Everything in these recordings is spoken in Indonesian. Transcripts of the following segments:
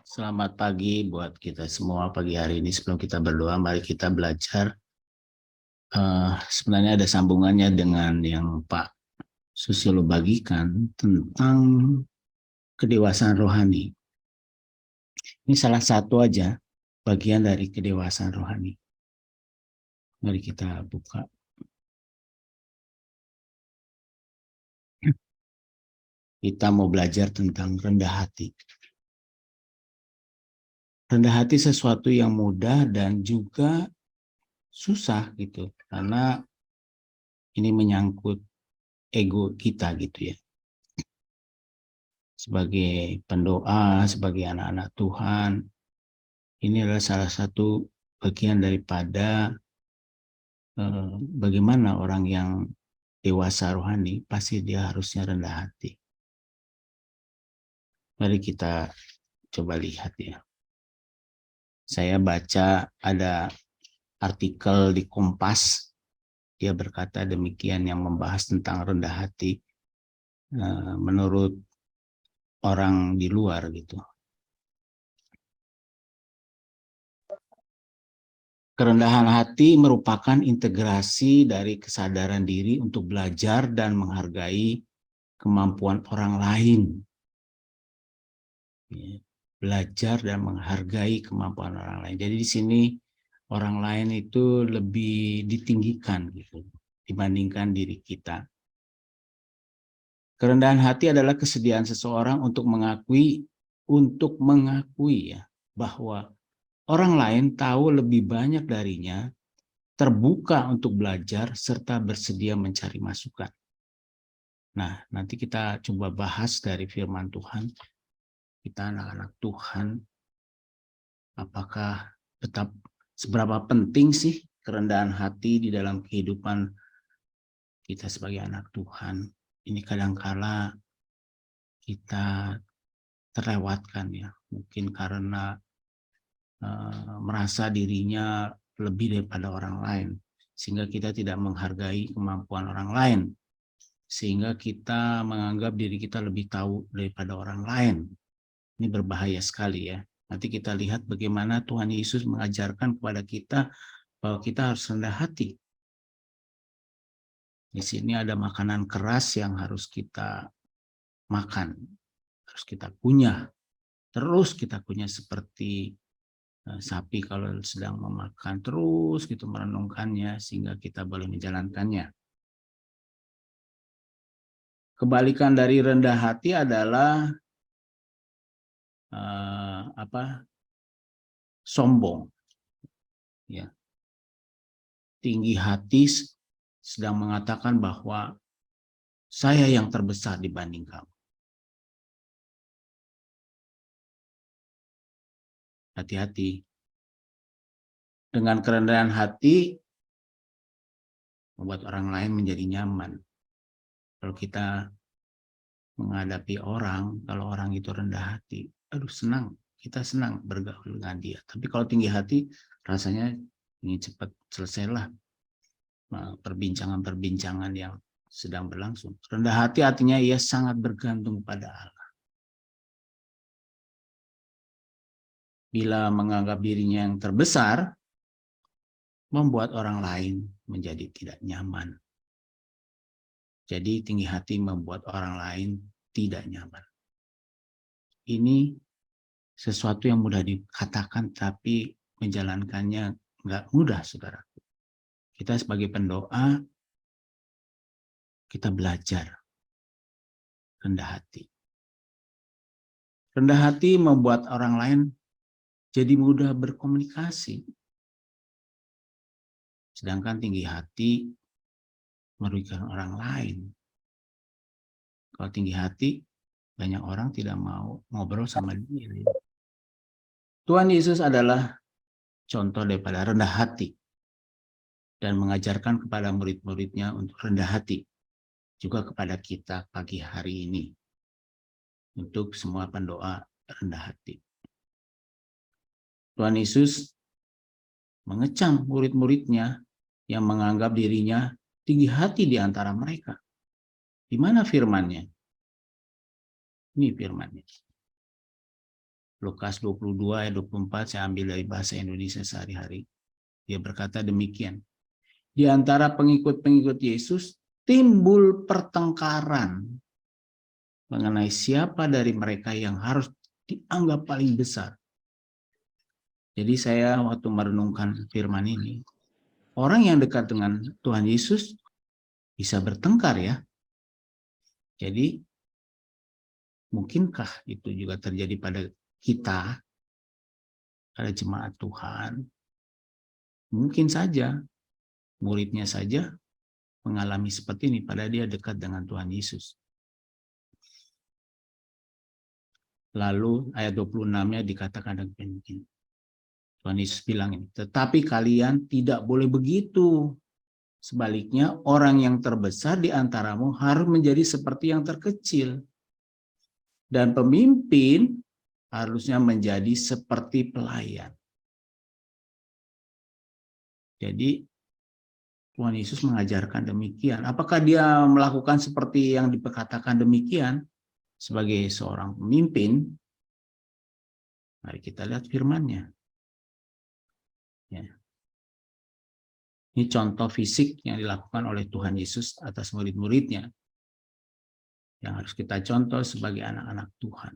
Selamat pagi buat kita semua pagi hari ini. Sebelum kita berdoa, mari kita belajar. Sebenarnya ada sambungannya dengan yang Pak Susilo bagikan tentang kedewasaan rohani. Ini salah satu aja bagian dari kedewasaan rohani. Mari kita buka. Kita mau belajar tentang rendah hati. Rendah hati sesuatu yang mudah dan juga susah gitu. Karena ini menyangkut ego kita gitu ya. Sebagai pendoa, sebagai anak-anak Tuhan, ini adalah salah satu bagian daripada bagaimana orang yang dewasa rohani, pasti dia harusnya rendah hati. Mari kita coba lihat ya. Saya baca ada artikel di Kompas, dia berkata demikian yang membahas tentang rendah hati menurut orang di luar gitu. Kerendahan hati merupakan integrasi dari kesadaran diri untuk belajar dan menghargai kemampuan orang lain. Belajar dan menghargai kemampuan orang lain. Jadi di sini orang lain itu lebih ditinggikan gitu dibandingkan diri kita. Kerendahan hati adalah kesediaan seseorang untuk mengakui ya bahwa orang lain tahu lebih banyak darinya, terbuka untuk belajar, serta bersedia mencari masukan. Nah, nanti kita coba bahas dari firman Tuhan. Kita anak-anak Tuhan, apakah tetap seberapa penting sih kerendahan hati di dalam kehidupan kita sebagai anak Tuhan? Ini kadangkala kita terlewatkan ya, mungkin karena merasa dirinya lebih daripada orang lain, sehingga kita tidak menghargai kemampuan orang lain, sehingga kita menganggap diri kita lebih tahu daripada orang lain. Ini berbahaya sekali ya. Nanti kita lihat bagaimana Tuhan Yesus mengajarkan kepada kita bahwa kita harus rendah hati. Di sini ada makanan keras yang harus kita makan, harus kita kunyah. Terus kita kunyah seperti sapi kalau sedang memakan, terus gitu merenungkannya sehingga kita boleh menjalankannya. Kebalikan dari rendah hati adalah sombong. Ya. Tinggi hati sedang mengatakan bahwa saya yang terbesar dibanding kamu. Hati-hati. Dengan kerendahan hati, membuat orang lain menjadi nyaman. Kalau kita menghadapi orang, kalau orang itu rendah hati, aduh senang, kita senang bergaul dengan dia. Tapi kalau tinggi hati, rasanya ingin cepat selesailah perbincangan-perbincangan yang sedang berlangsung. Rendah hati artinya ia sangat bergantung pada Allah. Bila menganggap dirinya yang terbesar, membuat orang lain menjadi tidak nyaman. Jadi tinggi hati membuat orang lain tidak nyaman. Ini sesuatu yang mudah dikatakan, tapi menjalankannya nggak mudah, saudara. Kita sebagai pendoa, kita belajar rendah hati. Rendah hati membuat orang lain jadi mudah berkomunikasi. Sedangkan tinggi hati merugikan orang lain. Kalau tinggi hati, banyak orang tidak mau ngobrol sama dia. Tuhan Yesus adalah contoh daripada rendah hati dan mengajarkan kepada murid-muridnya untuk rendah hati. Juga kepada kita pagi hari ini. Untuk semua pendoa rendah hati. Tuhan Yesus mengecam murid-muridnya yang menganggap dirinya tinggi hati di antara mereka. Di mana firman-Nya? Ini firman-Nya. Lukas 22 ayat 24, saya ambil dari bahasa Indonesia sehari-hari. Dia berkata demikian. Di antara pengikut-pengikut Yesus timbul pertengkaran mengenai siapa dari mereka yang harus dianggap paling besar. Jadi saya waktu merenungkan firman ini, orang yang dekat dengan Tuhan Yesus bisa bertengkar ya. Jadi mungkinkah itu juga terjadi pada kita, pada jemaat Tuhan? Mungkin saja, muridnya saja mengalami seperti ini, padahal dia dekat dengan Tuhan Yesus. Lalu ayat 26-nya dikatakan begini. Tuhan Yesus bilang ini, tetapi kalian tidak boleh begitu. Sebaliknya, orang yang terbesar di antaramu harus menjadi seperti yang terkecil. Dan pemimpin harusnya menjadi seperti pelayan. Jadi, Tuhan Yesus mengajarkan demikian. Apakah dia melakukan seperti yang diperkatakan demikian sebagai seorang pemimpin? Mari kita lihat firman-Nya. Ya. Ini contoh fisik yang dilakukan oleh Tuhan Yesus atas murid-muridnya. Yang harus kita contoh sebagai anak-anak Tuhan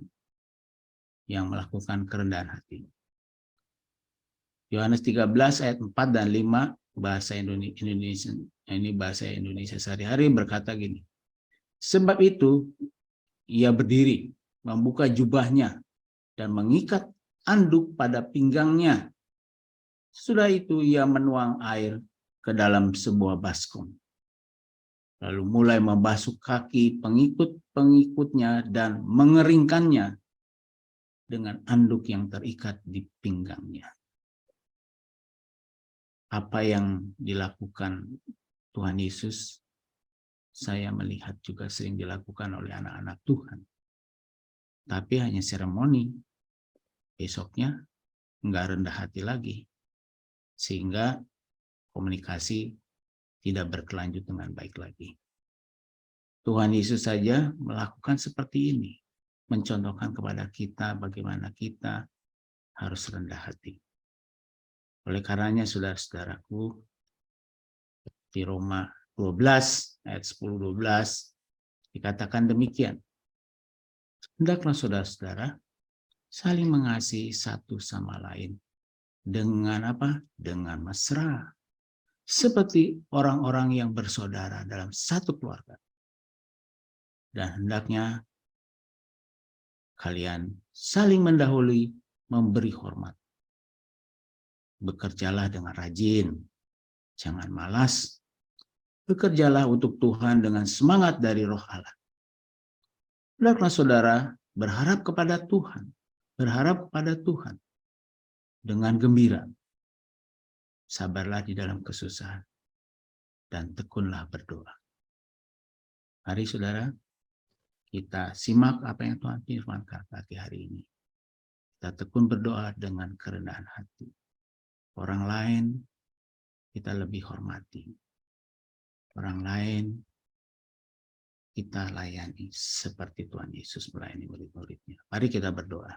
yang melakukan kerendahan hati. Yohanes 13 ayat 4 dan 5 bahasa Indonesia, ini bahasa Indonesia sehari-hari berkata gini. Sebab itu ia berdiri, membuka jubahnya dan mengikat anduk pada pinggangnya. Sudah itu ia menuang air ke dalam sebuah baskom. Lalu mulai membasuh kaki pengikut-pengikutnya dan mengeringkannya dengan anduk yang terikat di pinggangnya. Apa yang dilakukan Tuhan Yesus, saya melihat juga sering dilakukan oleh anak-anak Tuhan. Tapi hanya seremoni, besoknya enggak rendah hati lagi. Sehingga komunikasi tidak berkelanjut dengan baik lagi. Tuhan Yesus saja melakukan seperti ini. Mencontohkan kepada kita bagaimana kita harus rendah hati. Oleh karenanya saudara-saudaraku, di Roma 12 ayat 10-12 dikatakan demikian. Hendaklah saudara-saudara saling mengasihi satu sama lain dengan apa? Dengan mesra. Seperti orang-orang yang bersaudara dalam satu keluarga. Dan hendaknya kalian saling mendahului memberi hormat. Bekerjalah dengan rajin, jangan malas. Bekerjalah untuk Tuhan dengan semangat dari Roh Allah. Hendaklah saudara berharap kepada Tuhan, dengan gembira. Sabarlah di dalam kesusahan dan tekunlah berdoa. Mari saudara, kita simak apa yang Tuhan firmankan pagi hari ini. Kita tekun berdoa dengan kerendahan hati. Orang lain kita lebih hormati. Orang lain kita layani seperti Tuhan Yesus melayani murid-muridnya. Mari kita berdoa.